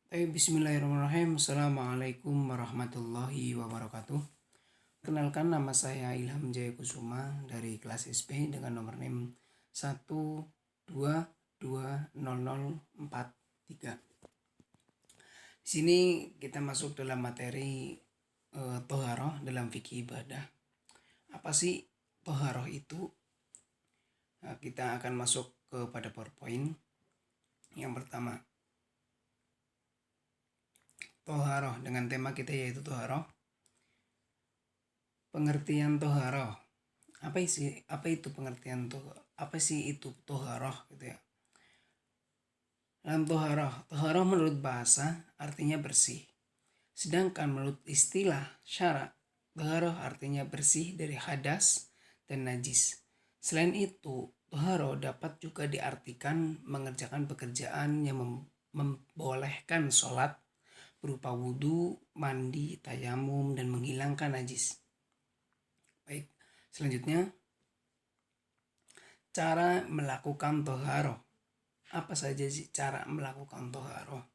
Bismillahirrahmanirrahim. Assalamualaikum warahmatullahi wabarakatuh. Kenalkan, nama saya Ilham Jaya Kusuma dari kelas SP dengan nomor NIM 1220043. Di sini kita masuk dalam materi toharoh dalam fikih ibadah. Apa sih toharoh itu? Nah, kita akan masuk kepada PowerPoint. Yang pertama, toharoh dengan tema kita yaitu toharoh. Pengertian toharoh. Apa itu pengertian toharoh? Apa sih itu toharoh gitu ya? Dalam toharoh menurut bahasa artinya bersih. Sedangkan menurut istilah syara, toharoh artinya bersih dari hadas dan najis. Selain itu, toharoh dapat juga diartikan mengerjakan pekerjaan yang membolehkan sholat berupa wudhu, mandi, tayamum, dan menghilangkan najis. Baik, selanjutnya cara melakukan toharoh. Apa saja sih cara melakukan toharoh?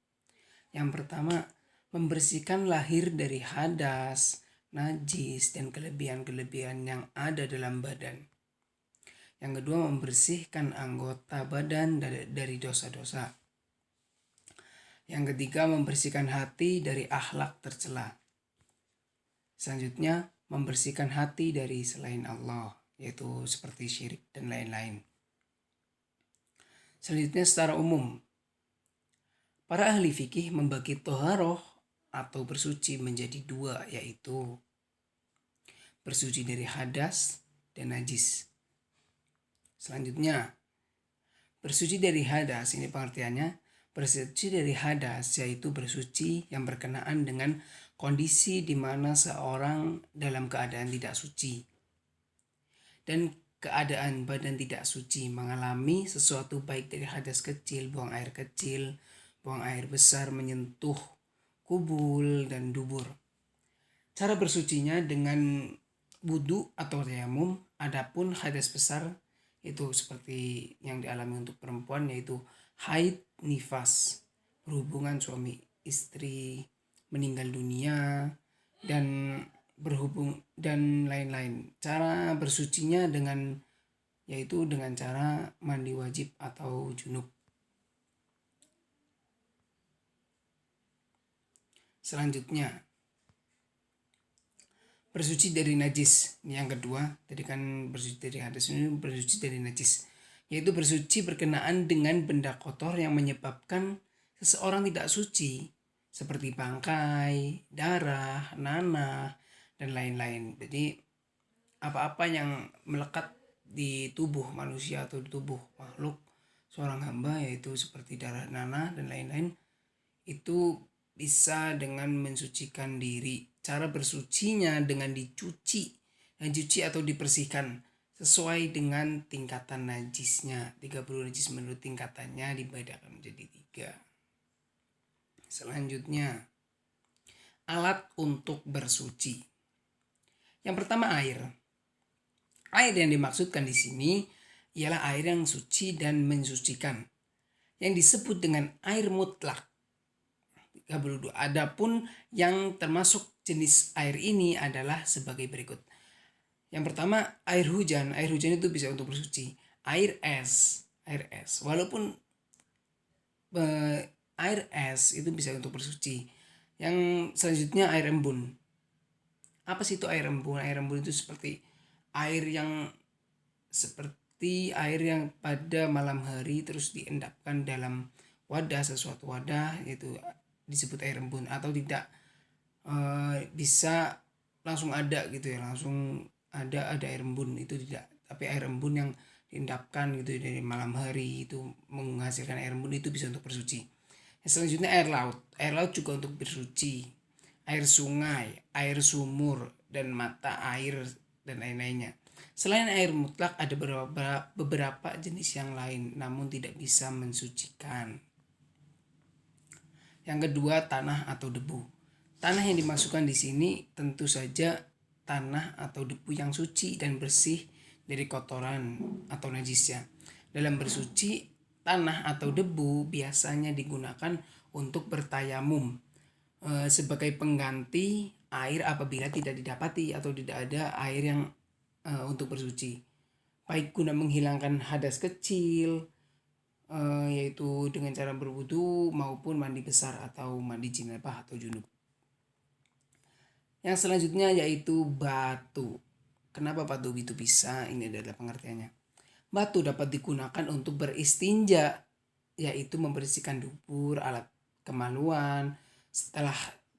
Yang pertama, membersihkan lahir dari hadas, najis, dan kelebihan-kelebihan yang ada dalam badan. Yang kedua, membersihkan anggota badan dari dosa-dosa. Yang ketiga, membersihkan hati dari akhlak tercela. Selanjutnya, membersihkan hati dari selain Allah, yaitu seperti syirik dan lain-lain. Selanjutnya, secara umum, para ahli fikih membagi toharoh atau bersuci menjadi dua, yaitu bersuci dari hadas dan najis. Selanjutnya, bersuci dari hadas, ini pengertiannya. Bersuci dari hadas yaitu bersuci yang berkenaan dengan kondisi di mana seorang dalam keadaan tidak suci dan keadaan badan tidak suci, mengalami sesuatu baik dari hadas kecil, buang air kecil, buang air besar, menyentuh kubul dan dubur. Cara bersucinya dengan wudu atau tayamum. Adapun hadas besar itu seperti yang dialami untuk perempuan, yaitu haid, nifas, berhubungan suami istri, meninggal dunia, dan berhubung dan lain-lain. Cara bersucinya yaitu dengan cara mandi wajib atau junub. Selanjutnya, bersuci dari najis. Ini yang kedua. Tadi kan bersuci dari hadas, ini bersuci dari najis, yaitu bersuci berkenaan dengan benda kotor yang menyebabkan seseorang tidak suci, seperti bangkai, darah, nanah, dan lain-lain. Jadi apa-apa yang melekat di tubuh manusia atau di tubuh makhluk seorang hamba, yaitu seperti darah, nanah, dan lain-lain, itu bisa dengan mensucikan diri. Cara bersucinya dengan dicuci atau dibersihkan sesuai dengan tingkatan najisnya. 30 najis menurut tingkatannya dibedakan menjadi 3. Selanjutnya, alat untuk bersuci. Yang pertama, air. Air yang dimaksudkan di sini ialah air yang suci dan mensucikan, yang disebut dengan air mutlak. 32. Adapun yang termasuk jenis air ini adalah sebagai berikut. Yang pertama, air hujan. Air hujan itu bisa untuk bersuci. Air es. Walaupun air es itu bisa untuk bersuci. Yang selanjutnya, air embun. Apa sih itu air embun? Air embun itu seperti air yang pada malam hari terus diendapkan dalam sesuatu wadah, yaitu disebut air embun. Atau tidak bisa langsung ada gitu ya, langsung ada air embun, itu tidak. Tapi air embun yang diendapkan gitu dari malam hari itu menghasilkan air embun, itu bisa untuk bersuci. Selanjutnya, air laut juga untuk bersuci. Air sungai, air sumur, dan mata air, dan lain-lainnya. Selain air mutlak, ada beberapa jenis yang lain, namun tidak bisa mensucikan. Yang kedua, tanah atau debu. Tanah yang dimasukkan di sini tentu saja tanah atau debu yang suci dan bersih dari kotoran atau najisnya. Dalam bersuci, tanah atau debu biasanya digunakan untuk bertayamum sebagai pengganti air apabila tidak didapati atau tidak ada air yang untuk bersuci. Baik guna menghilangkan hadas kecil, yaitu dengan cara berwudu maupun mandi besar atau mandi jinabah atau junub. Yang selanjutnya yaitu batu. Kenapa batu itu bisa? Ini adalah pengertiannya. Batu dapat digunakan untuk beristinja, yaitu membersihkan dubur, alat kemaluan. Setelah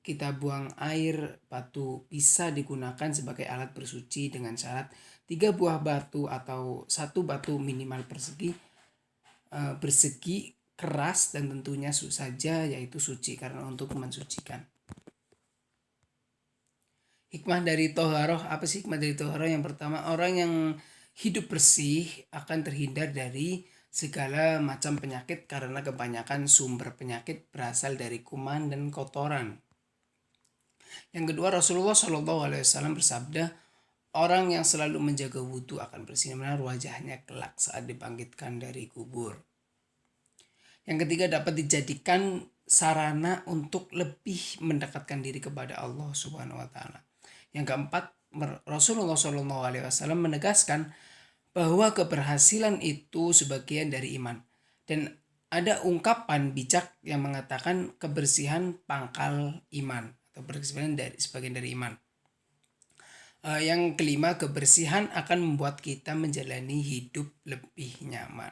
kita buang air, batu bisa digunakan sebagai alat bersuci dengan syarat 3 buah batu atau 1 batu minimal bersegi keras dan tentunya saja yaitu suci karena untuk mensucikan. Hikmah dari toharoh, apa sih hikmah dari toharoh? Yang pertama, orang yang hidup bersih akan terhindar dari segala macam penyakit karena kebanyakan sumber penyakit berasal dari kuman dan kotoran. Yang kedua, Rasulullah SAW bersabda, orang yang selalu menjaga wudhu akan bersinar wajahnya kelak saat dibangkitkan dari kubur. Yang ketiga, dapat dijadikan sarana untuk lebih mendekatkan diri kepada Allah Subhanahu wa taala. Yang keempat, Rasulullah SAW menegaskan bahwa keberhasilan itu sebagian dari iman. Dan ada ungkapan bijak yang mengatakan kebersihan pangkal iman atau kebersihan sebagian dari iman. Yang kelima, kebersihan akan membuat kita menjalani hidup lebih nyaman.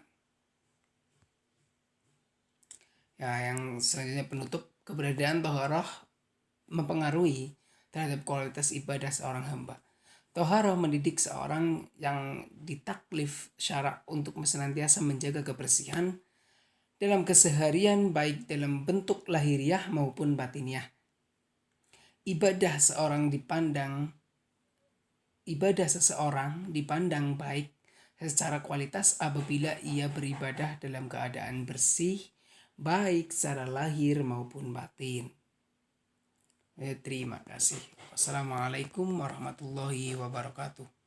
Ya, yang selanjutnya penutup, keberadaan toharoh mempengaruhi terhadap kualitas ibadah seorang hamba. Toharoh mendidik seorang yang ditaklif syarak untuk senantiasa menjaga kebersihan dalam keseharian baik dalam bentuk lahiriah maupun batiniah. Ibadah seseorang dipandang baik secara kualitas apabila ia beribadah dalam keadaan bersih, baik secara lahir maupun batin. Terima kasih. Wassalamualaikum warahmatullahi wabarakatuh.